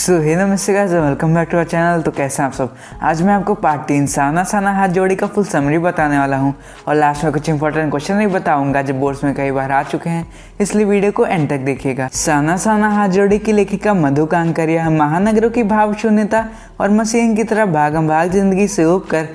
हे नमस्ते guys, welcome back to our channel. तो कैसे हैं आप सब। आज मैं आपको पार्ट 3 साना साना हाथ जोड़ी का फुल समरी बताने वाला हूं और लास्ट में कुछ इंपॉर्टेंट क्वेश्चन नहीं बताऊंगा जो बोर्ड्स में कई बार आ चुके हैं, इसलिए वीडियो को एंड तक देखिएगा। साना साना हाथ जोड़ी की लेखिका मधु कांकरिया महानगरों की भाव शून्यता और मशीन की तरह भागम भाग जिंदगी से उबकर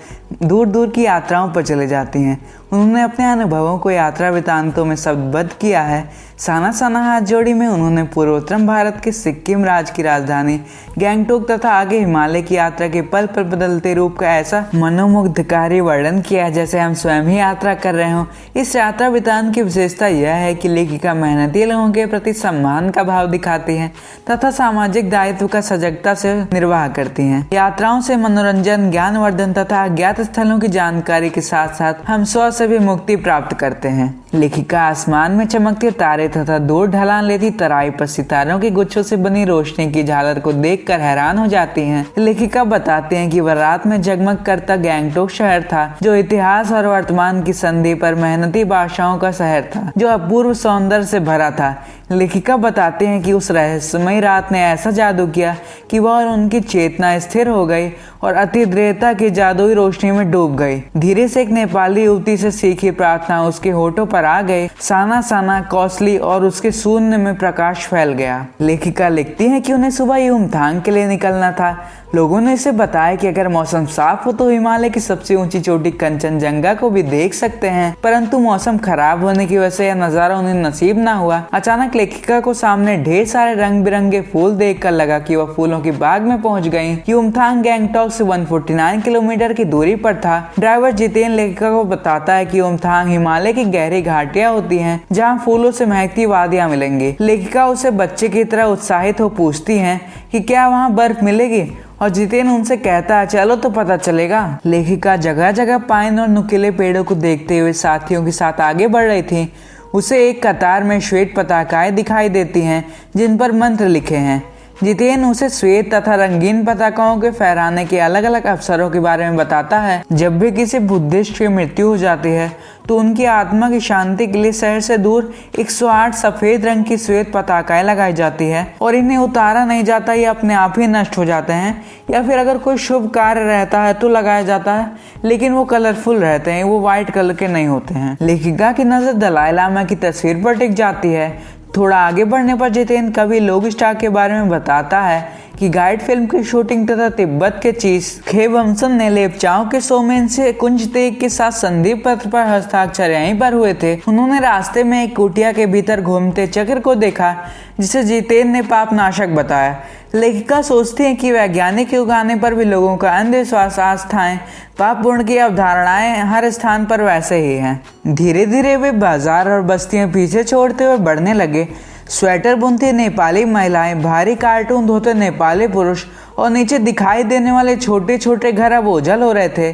दूर दूर की यात्राओं पर चले जाती हैं। उन्होंने अपने अनुभवों को यात्रा वृतांतों में शब्दबद्ध किया है। साना साना हाथ जोड़ी में उन्होंने पूर्वोत्तर भारत के सिक्किम राज्य की राजधानी गैंगटोक तथा आगे हिमालय की यात्रा के पल पल बदलते रूप का ऐसा मनोमुग्धकारी वर्णन किया जैसे हम स्वयं ही यात्रा कर रहे हों। इस यात्रा वृतांत की विशेषता यह है कि लेखिका मेहनती लोगों के प्रति सम्मान का भाव दिखाती हैं तथा सामाजिक दायित्व का सजगता से निर्वाह करती हैं। यात्राओं से मनोरंजन, ज्ञानवर्धन तथा अज्ञात स्थलों की जानकारी के साथ साथ हम स्व से भी मुक्ति प्राप्त करते हैं। लेखिका आसमान में चमकते तारे तथा दूर ढलान लेती तराई पर सितारों के गुच्छों से बनी रोशनी की झालर को देखकर हैरान हो जाती हैं। लेखिका बताते हैं कि वह रात में जगमग करता गैंगटोक शहर था जो इतिहास और वर्तमान की संधि पर मेहनती बादशाहों का शहर था जो अपूर्व सौंदर्य से भरा था। लेखिका बताते हैं कि उस रहस्यमयी रात ने ऐसा जादू किया कि वह और उनकी चेतना स्थिर हो गई और अति दृढ़ता की जादुई रोशनी में डूब गई। धीरे से एक नेपाली युवती से सीखी प्रार्थना उसके होठों पर आ गई। साना साना कौशली और उसके शून्य में प्रकाश फैल गया। लेखिका लिखती है कि उन्हें सुबह युमथांग के लिए निकलना था। लोगों ने इसे बताया कि अगर मौसम साफ हो तो हिमालय की सबसे ऊंची चोटी कंचनजंगा को भी देख सकते हैं, परंतु मौसम खराब होने की वजह से यह नजारा उन्हें नसीब ना हुआ। अचानक लेखिका को सामने ढेर सारे रंग बिरंगे फूल देखकर लगा कि वह फूलों की बाग में पहुंच गई। युमथांग गैंगटॉक से 149 किलोमीटर की दूरी पर था। ड्राइवर जितेन लेखिका को बताता है कि युमथांग हिमालय की गहरी घाटियां होती हैं जहाँ फूलों से महकती वादियां मिलेंगी। लेखिका उसे बच्चे की तरह उत्साहित हो पूछती है कि क्या वहाँ बर्फ मिलेगी और जितेन उनसे कहता है चलो तो पता चलेगा। लेखिका जगह जगह पाइन और नुकीले पेड़ों को देखते हुए साथियों के साथ आगे बढ़ रही थी। उसे एक कतार में श्वेत पताकाएं दिखाई देती हैं जिन पर मंत्र लिखे हैं। जितेन उसे श्वेत तथा रंगीन पताकाओं के फहराने के अलग अलग अवसरों के बारे में बताता है। जब भी किसी बुद्धिस्ट की मृत्यु हो जाती है तो उनकी आत्मा की शांति के लिए शहर से दूर 108 सफेद रंग की श्वेत पताकाएं लगाई जाती है और इन्हें उतारा नहीं जाता, ये अपने आप ही नष्ट हो जाते हैं, या फिर अगर कोई शुभ कार्य रहता है तो लगाया जाता है, लेकिन वो कलरफुल रहते हैं, वो व्हाइट कलर के नहीं होते हैं। लेखिका की नजर दलाई लामा की तस्वीर पर टिक जाती है। थोड़ा आगे बढ़ने पर जितेन कवि लोग स्टार के बारे में बताता है कि गाइड फिल्म की शूटिंग तथा तिब्बत के चीज खेवमसन ने लेपचाओं के सोमेन से कुंज तेग के साथ संधि पत्र पर हस्ताक्षर यहीं पर हुए थे। उन्होंने रास्ते में एक कुटिया के भीतर घूमते चक्र को देखा जिसे जितेन ने पापनाशक बताया। लेखिका सोचती है कि वैज्ञानिक युग आने पर भी लोगों का अंधविश्वास, आस्थाएं, पाप पुण्य की अवधारणाएं हर स्थान पर वैसे ही हैं। धीरे धीरे वे बाजार और बस्तियां पीछे छोड़ते हुए बढ़ने लगे। स्वेटर बुनती नेपाली महिलाएं, भारी कार्टून धोते नेपाली पुरुष और नीचे दिखाई देने वाले छोटे छोटे घर अब ओझल हो रहे थे।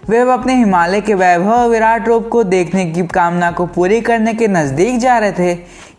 वे अब अपने हिमालय के वैभव विराट रूप को देखने की कामना को पूरी करने के नजदीक जा रहे थे।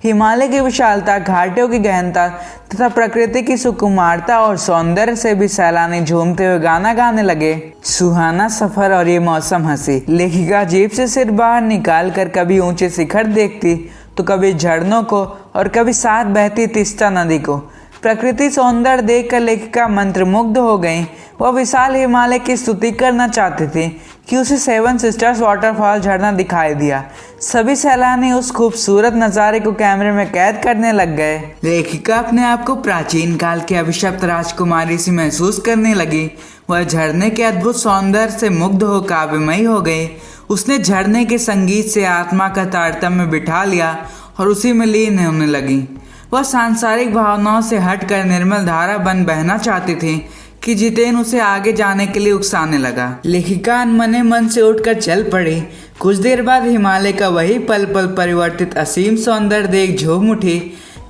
हिमालय की विशालता, घाटियों की गहनता तथा प्रकृति की सुकुमारता और सौंदर्य से भी सैलानी झूमते हुए गाना गाने लगे। सुहाना सफर और ये मौसम हंसी। लेखिका जीप से सिर बाहर निकाल कर कभी ऊंचे शिखर देखती तो कभी झरनों को और कभी साथ बहती तीस्ता नदी को। प्रकृति सौंदर्य देखकर लेखिका मंत्रमुग्ध हो गई। वह विशाल हिमालय की स्तुति करना चाहती थी कि उसे 7 सिस्टर्स वाटरफॉल झरना दिखाई दिया। सभी सैलानी उस खूबसूरत नज़ारे को कैमरे में कैद करने लग गए। लेखिका अपने आप को प्राचीन काल की अभिशप्त राजकुमारी सी महसूस करने लगी। वह झरने के अद्भुत सौंदर्य से मुग्ध हो काव्यमयी हो गई। उसने झरने के संगीत से आत्मा का तारतम्य बिठा लिया और उसी में लीन होने लगी। वह सांसारिक भावनाओं से हटकर निर्मल धारा बन बहना चाहती थी कि जितेन उसे आगे जाने के लिए उकसाने लगा। लेखिका अनमने मन से उठकर चल पड़ी। कुछ देर बाद हिमालय का वही पल पल परिवर्तित असीम सौंदर्य देख झूम उठी।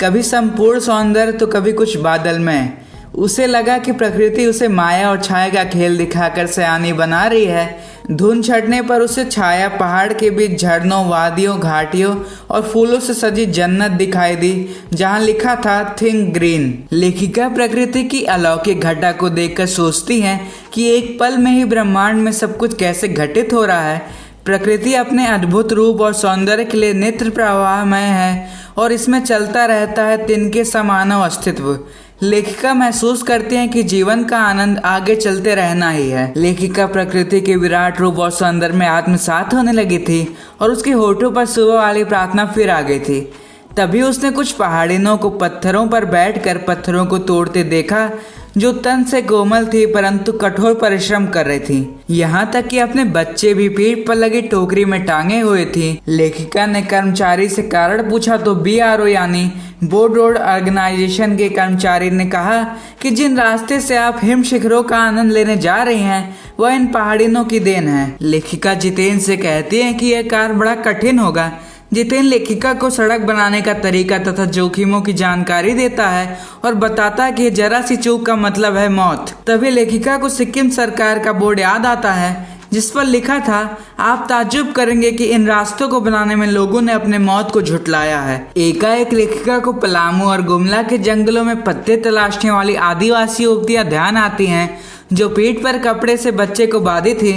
कभी संपूर्ण सौंदर्य तो कभी कुछ बादलमय। उसे लगा कि प्रकृति उसे माया और छाया का खेल दिखाकर सयानी बना रही है। धुन छटने पर उसे छाया पहाड़ के बीच झरनों, वादियों, घाटियों और फूलों से सजी जन्नत दिखाई दी जहां लिखा था थिंक ग्रीन। लेखिका प्रकृति की अलौकिक घटा को देखकर सोचती हैं कि एक पल में ही ब्रह्मांड में सब कुछ कैसे घटित हो रहा है। प्रकृति अपने अद्भुत रूप और सौंदर्य के लिए नित्य प्रवाहमय है और इसमें चलता रहता है तिनके समानव अस्तित्व। लेखिका महसूस करती हैं कि जीवन का आनंद आगे चलते रहना ही है। लेखिका प्रकृति के विराट रूप और सौंदर्य में आत्मसात होने लगी थी और उसके होठों पर सुबह वाली प्रार्थना फिर आ गई थी। तभी उसने कुछ पहाड़ियों को पत्थरों पर बैठकर पत्थरों को तोड़ते देखा जो तन से कोमल थी परंतु कठोर परिश्रम कर रही थी। यहाँ तक कि अपने बच्चे भी पीठ पर लगी टोकरी में टांगे हुए थी। लेखिका ने कर्मचारी से कारण पूछा तो BRO यानी बोर्ड रोड ऑर्गेनाइजेशन के कर्मचारी ने कहा कि जिन रास्ते से आप हिम शिखरों का आनंद लेने जा रही हैं वह इन पहाड़ियों की देन है। लेखिका जितेन से कहती है कि यह कार्य बड़ा कठिन होगा। जितेन लेखिका को सड़क बनाने का तरीका तथा जोखिमों की जानकारी देता है और बताता है कि जरा सी चूक का मतलब है मौत। तभी लेखिका को सिक्किम सरकार का बोर्ड याद आता है जिस पर लिखा था, आप ताज्जुब करेंगे कि इन रास्तों को बनाने में लोगों ने अपने मौत को झुठलाया है। एकाएक लेखिका को पलामू और गुमला के जंगलों में पत्ते तलाशने वाली आदिवासी युवतियां ध्यान आती हैं जो पीठ पर कपड़े से बच्चे को बांधी थी।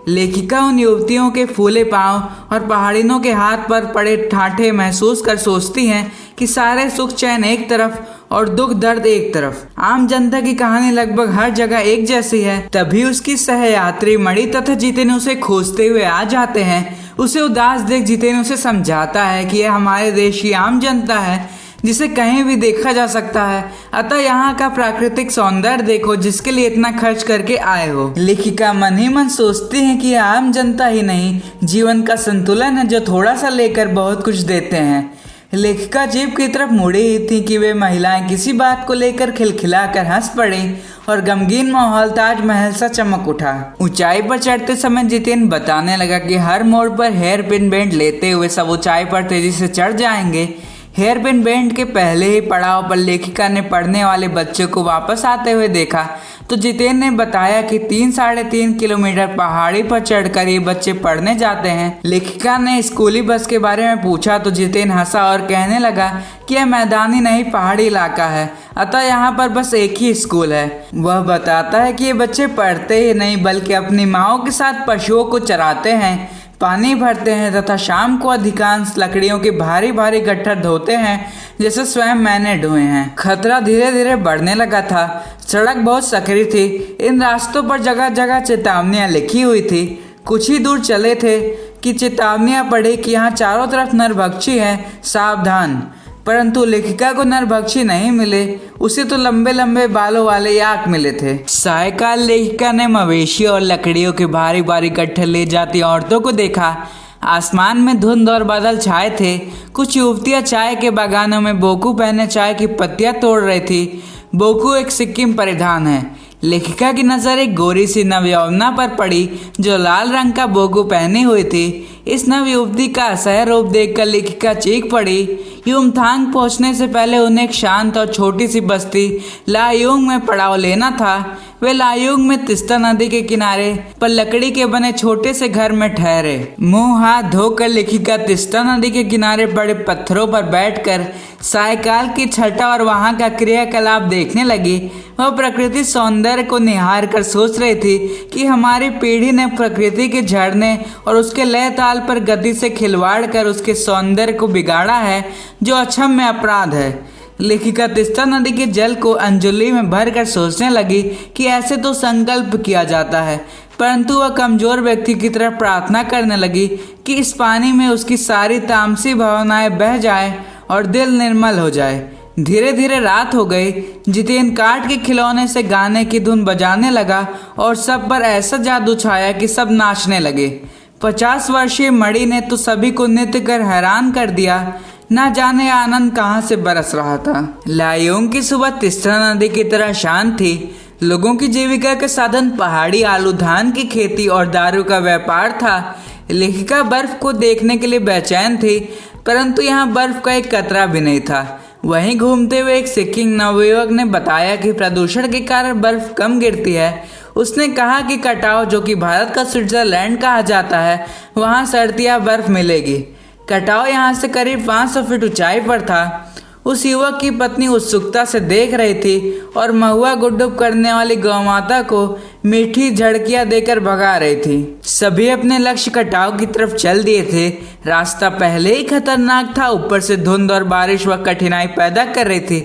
लेखिका उन युवतियों के फूले पांव और पहाड़ियों के हाथ पर पड़े ठाठे महसूस कर सोचती हैं कि सारे सुख चैन एक तरफ और दुख दर्द एक तरफ। आम जनता की कहानी लगभग हर जगह एक जैसी है। तभी उसकी सहयात्री मणि तथा जितेन उसे खोजते हुए आ जाते हैं। उसे उदास देख जितेन उसे समझाता है कि यह हमारे देश की आम जनता है जिसे कहीं भी देखा जा सकता है, अतः यहाँ का प्राकृतिक सौंदर्य देखो जिसके लिए इतना खर्च करके आए हो। लेखिका मन ही मन सोचती है कि आम जनता ही नहीं, जीवन का संतुलन है जो थोड़ा सा लेकर बहुत कुछ देते हैं। लेखिका जीप की तरफ मुड़ी ही थी कि वे महिलाएं किसी बात को लेकर खिलखिलाकर हंस पड़ी और गमगीन माहौल ताजमहल सा चमक उठा। ऊंचाई पर चढ़ते समय जितेन बताने लगा कि हर मोड़ पर हेयर पिन बेंड लेते हुए सब ऊंचाई पर तेजी से चढ़ जाएंगे। हेयर पिन बेंड के पहले ही पड़ाव पर लेखिका ने पढ़ने वाले बच्चे को वापस आते हुए देखा तो जितेन ने बताया कि 3-3.5 किलोमीटर पहाड़ी पर चढ़कर ये बच्चे पढ़ने जाते हैं। लेखिका ने स्कूली बस के बारे में पूछा तो जितेन हंसा और कहने लगा कि यह मैदानी नहीं पहाड़ी इलाका है, अतः यहाँ पर बस एक ही स्कूल है। वह बताता है कि ये बच्चे पढ़ते ही नहीं बल्कि अपनी माओ के साथ पशुओं को चराते हैं, पानी भरते हैं तथा शाम को अधिकांश लकड़ियों के भारी भारी गट्ठर धोते हैं जैसे स्वयं मैंने ढोए हैं। खतरा धीरे धीरे बढ़ने लगा था। सड़क बहुत सकरी थी। इन रास्तों पर जगह जगह चेतावनियां लिखी हुई थी। कुछ ही दूर चले थे कि चेतावनियां पड़ी कि यहाँ चारों तरफ नरभक्षी हैं, सावधान। परंतु लेखिका को नरभक्षी नहीं मिले, उसे तो लंबे लंबे बालों वाले याक मिले थे। सायकाल लेखिका ने मवेशी और लकड़ियों के भारी भारी गट्ठे ले जाती औरतों को देखा। आसमान में धुंध और बादल छाए थे। कुछ युवतियां चाय के बागानों में बोकू पहने चाय की पत्तियां तोड़ रही थी। बोकू एक सिक्किम परिधान है। लेखिका की नजर एक गोरी सी नवयौवना पर पड़ी जो लाल रंग का बोकू पहनी हुई थी। इस नव युवती का असह्य रूप देखकर लेखिका चीख पड़ी। युमथांग पहुंचने से पहले उन्हें एक शांत और छोटी सी बस्ती लायुंग में पड़ाव लेना था। वे लायुंग में तिस्ता नदी के किनारे पर लकड़ी के बने छोटे से घर में ठहरे। मुंह हाथ धोकर लेखिका तिस्ता नदी के किनारे बड़े पत्थरों पर बैठकर सायकाल की छटा और वहां का क्रियाकलाप देखने लगी। वह प्रकृति सौंदर्य को निहार कर सोच रही थी कि हमारी पीढ़ी ने प्रकृति के झरने और उसके लय ताल पर गति से खिलवाड़ कर उसके सौंदर्य को बिगाड़ा है जो अक्षम्य अपराध है। लेखिका तिस्ता नदी के जल को अंजलि में भरकर सोचने लगी कि ऐसे तो संकल्प किया जाता है, परंतु वह कमजोर व्यक्ति की तरफ प्रार्थना करने लगी कि इस पानी में उसकी सारी तामसी भावनाएं बह जाए और दिल निर्मल हो जाए। धीरे धीरे रात हो गई। जितेन काठ के खिलौने से गाने की धुन बजाने लगा और सब पर ऐसा जादू छाया कि सब नाचने लगे। 50 वर्षीय मणि ने तो सभी को नृत्य कर हैरान कर दिया। न जाने आनंद कहाँ से बरस रहा था। लायुंग की सुबह तिस्ता नदी की तरह शांत थी। लोगों की जीविका के साधन पहाड़ी आलू, धान की खेती और दारू का व्यापार था। लेखिका बर्फ को देखने के लिए बेचैन थी, परंतु यहाँ बर्फ का एक कतरा भी नहीं था। वहीं घूमते हुए एक सिक्किम नवयुवक ने बताया कि प्रदूषण के कारण बर्फ कम गिरती है। उसने कहा कि कटाव, जो कि भारत का स्विट्जरलैंड कहा जाता है, वहाँ सर्दियाँ बर्फ मिलेगी। कटाव यहाँ से करीब 500 फीट ऊंचाई पर था। उस युवक की पत्नी उत्सुकता से देख रही थी और महुआ गुड्डुप करने वाली गौमाता को मीठी झड़कियां देकर भगा रही थी। सभी अपने लक्ष्य कटाव की तरफ चल दिए थे। रास्ता पहले ही खतरनाक था, ऊपर से धुंध और बारिश वह कठिनाई पैदा कर रही थी।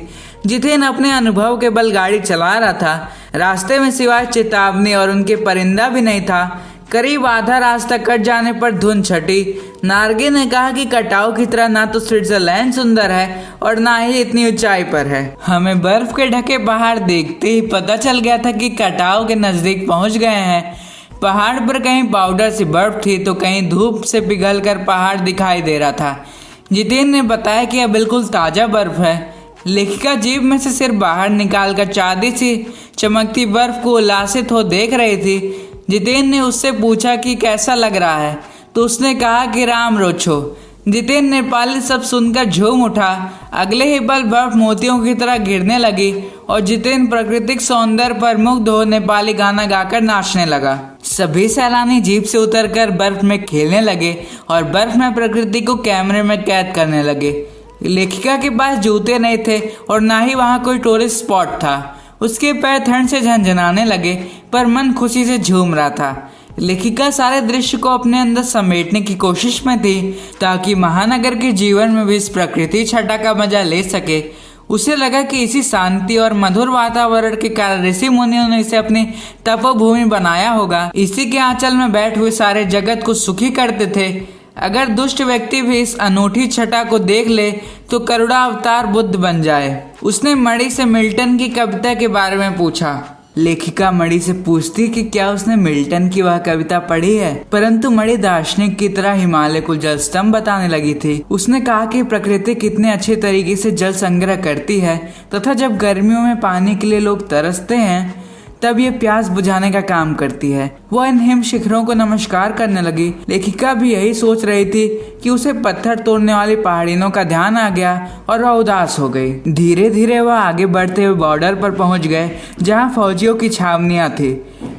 जितेन अपने अनुभव के बल गाड़ी चला रहा था। रास्ते में सिवाय चेतावनी और उनके परिंदा भी नहीं था। करीब आधा रास्ता कट जाने पर धुंध छटी। नार्गे ने कहा कि कटाव की तरह ना तो स्विट्जरलैंड सुंदर है और ना ही इतनी ऊंचाई पर है। हमें बर्फ के ढके पहाड़ देखते ही पता चल गया था कि कटाव के नजदीक पहुंच गए हैं। पहाड़ पर कहीं पाउडर सी बर्फ थी तो कहीं धूप से पिघलकर पहाड़ दिखाई दे रहा था। जितेन ने बताया कि यह बिल्कुल ताजा बर्फ है। लेखिका जीभ में से सिर बाहर निकालकर चांदी सी चमकती बर्फ को उल्लासित हो देख रही थी। जितेन ने उससे पूछा कि कैसा लग रहा है, तो उसने कहा कि राम रोछो। जितेन नेपाली सब सुनकर झूम उठा। अगले ही पल बर्फ मोतियों की तरह गिरने लगी और जितेन प्राकृतिक सौंदर्य पर मुग्ध हो नेपाली गाना गाकर नाचने लगा। सभी सैलानी जीप से उतरकर बर्फ में खेलने लगे और बर्फ में प्रकृति को कैमरे में कैद करने लगे। लेखिका के पास जूते नहीं थे और ना ही वहाँ कोई टूरिस्ट स्पॉट था। उसके पैर ठंड से झंझनाने लगे पर मन खुशी से झूम रहा था। लेखिका सारे दृश्य को अपने अंदर समेटने की कोशिश में थी ताकि महानगर के जीवन में भी इस प्रकृति छटा का मजा ले सके। उसे लगा कि इसी शांति और मधुर वातावरण के कारण ऋषि मुनियों ने इसे अपनी तपोभूमि बनाया होगा। इसी के आंचल में बैठे हुए सारे जगत को सुखी करते थे। अगर दुष्ट व्यक्ति भी इस अनूठी छटा को देख ले तो करुणा अवतार बुद्ध बन जाए। उसने मणि से मिल्टन की कविता के बारे में पूछा। लेखिका मणि से पूछती कि क्या उसने मिल्टन की वह कविता पढ़ी है, परंतु मणि दार्शनिक की तरह हिमालय को जल स्तंभ बताने लगी थी। उसने कहा कि प्रकृति कितने अच्छे तरीके से जल संग्रह करती है तथा जब गर्मियों में पानी के लिए लोग तरसते हैं तब ये प्यास बुझाने का काम करती है। वह इन हिम शिखरों को नमस्कार करने लगी। लेखिका भी यही सोच रही थी कि उसे पत्थर तोड़ने वाली पहाड़ियों का ध्यान आ गया और वह उदास हो गई। धीरे धीरे वह आगे बढ़ते हुए बॉर्डर पर पहुंच गए जहां फौजियों की छावनियां थी।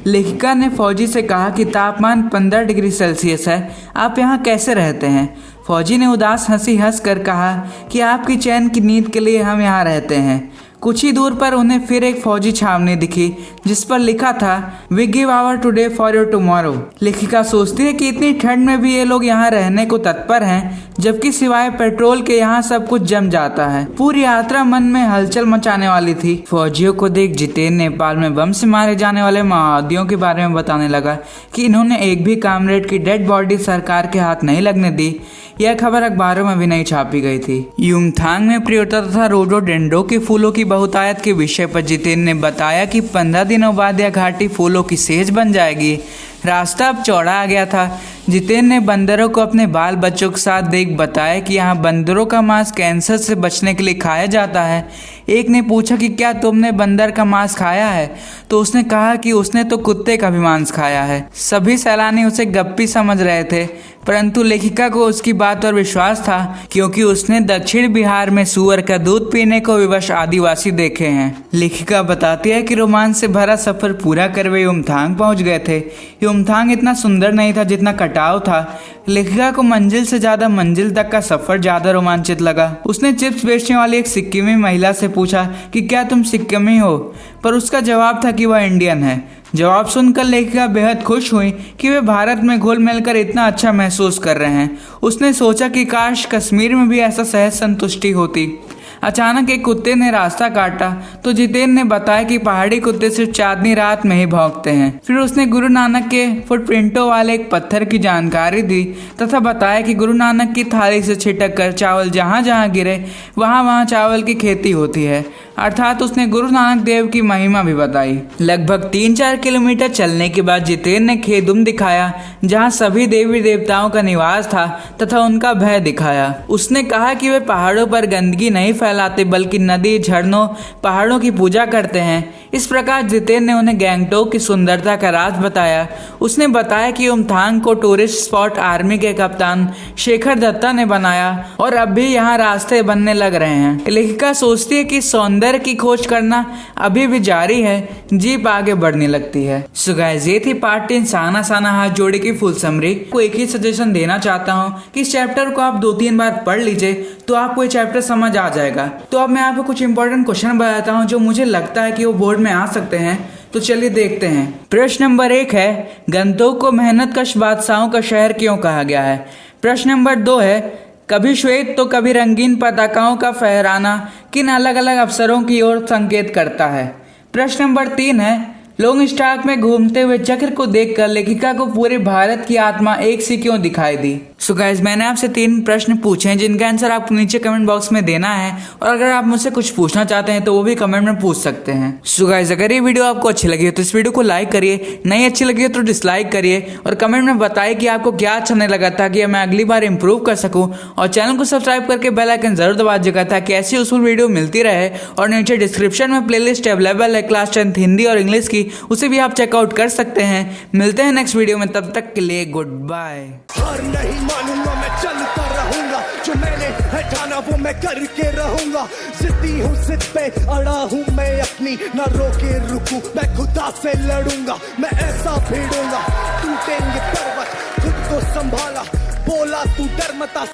लेखिका ने फौजी से कहा कि तापमान 15 डिग्री सेल्सियस है, आप यहाँ कैसे रहते हैं? फौजी ने उदास हंसी हंस कर कहा कि आपकी चैन की नींद के लिए हम यहाँ रहते हैं। कुछ ही दूर पर उन्हें फिर एक फौजी छावनी दिखी जिस पर लिखा था we give our today for your tomorrow. लेखिका सोचती है कि इतनी ठंड में भी ये लोग यहाँ रहने को तत्पर हैं, जबकि सिवाय पेट्रोल के यहाँ सब कुछ जम जाता है। पूरी यात्रा मन में हलचल मचाने वाली थी। फौजियों को देख जितेन नेपाल में बम से मारे जाने वाले माओवादियों के बारे में बताने लगा कि इन्होंने एक भी कामरेड की डेड बॉडी सरकार के हाथ नहीं लगने दी। यह खबर अखबारों में भी नहीं छापी गई थी। युमथांग में प्रियोटा तथा रोडोडेंड्रो के फूलों की बहुतायत के विषय पर जितेन ने बताया कि 15 दिनों बाद यह घाटी फूलों की सेज बन जाएगी। रास्ता अब चौड़ा आ गया था। जितेन ने बंदरों को अपने बाल बच्चों के साथ देख बताया कि यहाँ बंदरों का मांस कैंसर से बचने के लिए खाया जाता है। एक ने पूछा कि क्या तुमने बंदर का मांस खाया है, तो उसने कहा कि उसने तो कुत्ते का भी मांस खाया है। सभी सैलानी उसे गप्पी समझ रहे थे, परंतु लेखिका को उसकी बात पर विश्वास था क्योंकि उसने दक्षिण बिहार में सुअर का दूध पीने को विवश आदिवासी देखे हैं। लेखिका बताती है कि रोमांच से भरा सफर पूरा कर वे युमथांग पहुंच गए थे। युमथांग इतना सुंदर नहीं था जितना कटाव था। लेखिका को मंजिल से ज्यादा मंजिल तक का सफर ज्यादा रोमांचित लगा। उसने चिप्स बेचने वाली एक सिक्किमी महिला से पूछा कि क्या तुम सिक्किमी हो, पर उसका जवाब था कि वह इंडियन है। जवाब सुनकर लेखिका बेहद खुश हुई कि वे भारत में घुल मिलकर इतना अच्छा महसूस कर रहे हैं। उसने सोचा कि काश कश्मीर में भी ऐसा सहज संतुष्टि होती। अचानक एक कुत्ते ने रास्ता काटा तो जितेन ने बताया कि पहाड़ी कुत्ते सिर्फ चांदनी रात में ही भौंकते हैं। फिर उसने गुरु नानक के फुटप्रिंटों वाले एक पत्थर की जानकारी दी तथा बताया कि गुरु नानक की थाली से छिटक कर चावल जहाँ जहाँ गिरे वहाँ वहाँ चावल की खेती होती है। अर्थात उसने गुरु नानक देव की महिमा भी बताई। लगभग 3-4 किलोमीटर चलने के बाद जितेन ने खेदुम दिखाया जहाँ सभी देवी देवताओं का निवास था तथा उनका भय दिखाया। उसने कहा कि वे पहाड़ों पर गंदगी नहीं फैलाते बल्कि नदी झरनों पहाड़ों की पूजा करते हैं। इस प्रकार जितेन ने उन्हें गैंगटोक की सुंदरता का राज बताया। उसने बताया कि युमथांग को टूरिस्ट स्पॉट आर्मी के कप्तान शेखर दत्ता ने बनाया और अब भी यहाँ रास्ते बनने लग रहे हैं। लेखिका सोचती है कि सौंदर्य की खोज करना अभी भी जारी है। जीप आगे बढ़ने लगती है। सो गाइस, ये थी पार्ट 10 साना साना हाथ जोड़े की फुल समरी। को एक ही सजेशन देना चाहता हूँ कि इस चैप्टर को आप 2-3 बार पढ़ लीजिए तो आपको ये चैप्टर समझ आ जाएगा। तो अब मैं आपको कुछ इंपॉर्टेंट क्वेश्चन बताता हूँ जो मुझे लगता है कि वो बोर्ड में आ सकते हैं। तो चलिए देखते हैं। प्रश्न नंबर 1 है, गंगटोक को मेहनतकश बादशाहों का शहर क्यों कहा गया है? प्रश्न नंबर 2 है, कभी श्वेत तो कभी रंगीन पताकाओं का फहराना किन अलग अलग अवसरों की ओर संकेत करता है? प्रश्न नंबर 3 है, लॉन्ग स्टॉक में घूमते हुए चक्र को देखकर लेखिका को पूरे भारत की आत्मा एक सी क्यों दिखाई दी? सो गाइस, मैंने आपसे 3 प्रश्न पूछे हैं जिनका आंसर आपको नीचे कमेंट बॉक्स में देना है, और अगर आप मुझसे कुछ पूछना चाहते हैं तो वो भी कमेंट में पूछ सकते हैं। सो गाइस, अगर ये वीडियो आपको अच्छी लगी है तो इस वीडियो को लाइक करिए, नहीं अच्छी लगी है तो डिसलाइक करिए, और कमेंट में बताइए कि आपको क्या अच्छा नहीं लगा ताकि मैं अगली बार इंप्रूव कर सकूं, और चैनल को सब्सक्राइब करके बेल आइकन जरूर दबा दीजिएगा ताकि ऐसी यूजफुल वीडियो मिलती रहे। और नीचे डिस्क्रिप्शन में प्लेलिस्ट अवेलेबल है क्लास 10th हिंदी और इंग्लिश की, उसे भी आप चेकआउट कर सकते हैं। मिलते हैं नेक्स्ट वीडियो में, तब तक के लिए गुड बाय। हार नहीं मानूंगा, मैं चलता रहूंगा, जो मैंने है ठाना वो मैं करके रहूंगा। जिद्दी हूँ, जिद पे अड़ा हूँ मैं अपनी, ना रोके रुकूं, मैं खुदा से लड़ूंगा, मैं ऐसा भिड़ूंगा। टूटेंगे पर्वत, खुद को संभाला, बोला तू डर मता।